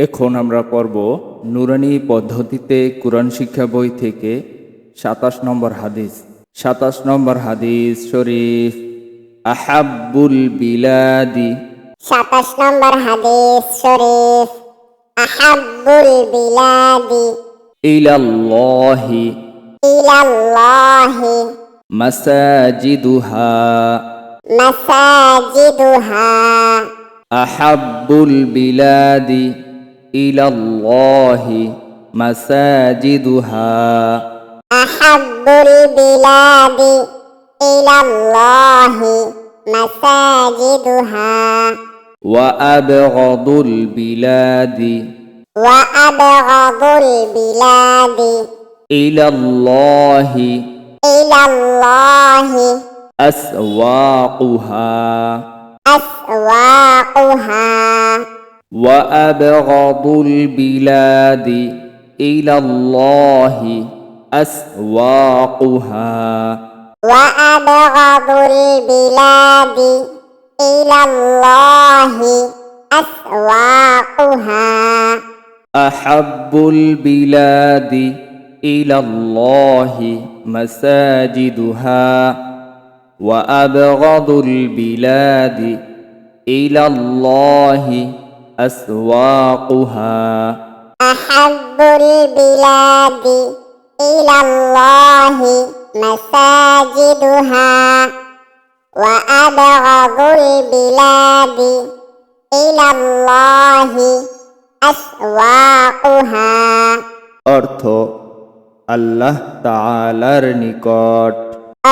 এখন আমরা পড়ব নুরানি পদ্ধতিতে কুরআন শিক্ষা বই থেকে ২৭ নম্বর হাদিস। ২৭ নম্বর হাদিস শরীফ, আহাব্বুল বিলাদি। ২৭ নম্বর হাদিস শরীফ, আহাব্বুল বিলাদি ইলাল্লাহি ইলাল্লাহি মাসাজিদুহা। মাসাজিদুহা আহাব্বুল বিলাদি ইলাল্লাহি মাসাজিদুহা। আহাব্বুল বিলাদি ইলাল্লাহি মাসাজিদুহা ওয়া আবগাদুল বিলাদি ওয়া আবগাদুল বিলাদি ইলাল্লাহি ইলাল্লাহি আসওয়াকুহা। আসওয়াকুহা ওয়া আবগাদুল বিলাদি ইলাল্লাহি আসওয়াকুহা। ওয়া আবগাদুল বিলাদি ইলাল্লাহি আসওয়াকুহা আহাব্বুল বিলাদি ইলাল্লাহি মাসাজিদুহা ওয়া আবগাদুল বিলাদি ইলাল্লাহি আসওয়াকুহা। আহাব্বুল বিলাদি ইলাল্লাহি মাসাজিদুহা ওয়া আবগাদুল বিলাদি ইলাল্লাহি আসওয়াকুহা। অর্থ, আল্লাহ তাআলার নিকট।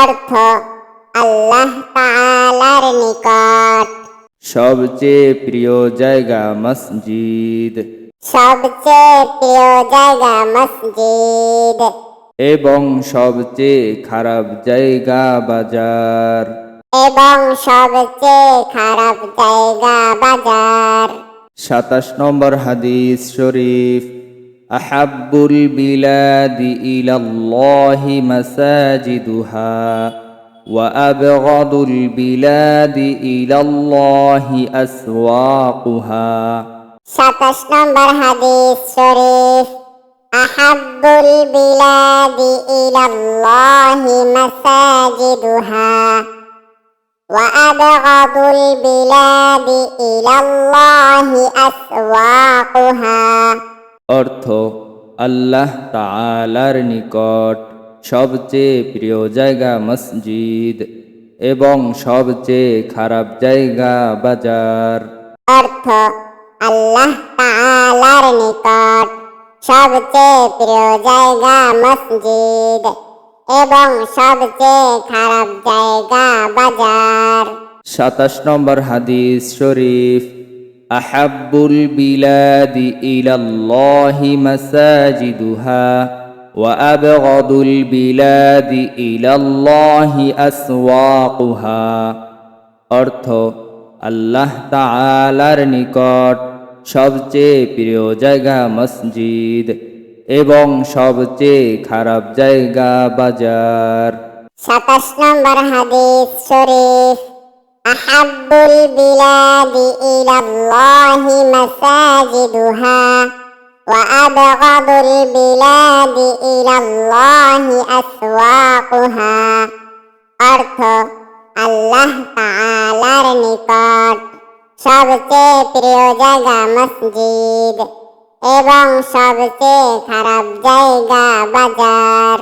অর্থ, আল্লাহ তাআলার নিকট সবচেয়ে প্রিয় জায়গা মসজিদ সবচেয়ে প্রিয় জায়গা মসজিদ এবং সবচেয়ে খারাপ জায়গা বাজার। এবং সবচেয়ে খারাপ জায়গা বাজার। ২৭ নম্বর হাদিস শরীফ, আহাব্বুল বিলাদি ইলাল্লাহি মাসাজিদুহা ওয়া আবগাদুল বিলাদি ইলাল্লাহি আসওয়াকুহা। ২৭ নম্বর হাদিস শরীফ, আহাব্বুল বিলাদি ইলাল্লাহি মাসাজিদুহা ওয়া আবগাদুল বিলাদি ইলাল্লাহি আসওয়াকুহা। অর্থ, আল্লাহ তাআলার নিকট সবচেয়ে প্রিয় জায়গা মসজিদ এবং সবচেয়ে খারাপ জায়গা বাজার। অর্থ, আল্লাহ তাআলার নিকট সবচেয়ে প্রিয় জায়গা মসজিদ এবং সবচেয়ে খারাপ জায়গা বাজার। ২৭ নম্বর হাদিস শরীফ, আহাব্বুল বিলাদি ইলাল্লাহি মাসাজিদুহা ওয়া আবগাদুল বিলাদি ইলাল্লাহি আসওয়াকুহা। অর্থ, আল্লাহ তাআলার নিকট সবচেয়ে প্রিয় জায়গা মসজিদ এবং সবচেয়ে খারাপ জায়গা বাজার। ২৭ নম্বর হাদিস শরীফ, আহাব্বুল বিলাদি ইলাল্লাহি মাসাজিদুহা ওয়া আবগাদুল বিলাদি ইলাল্লাহি আসওয়াকুহা। অর্থ, আল্লাহ তাআলার নিকট সবচেয়ে প্রিয় জায়গা মসজিদ এবং সবচেয়ে খারাপ জায়গা বাজার।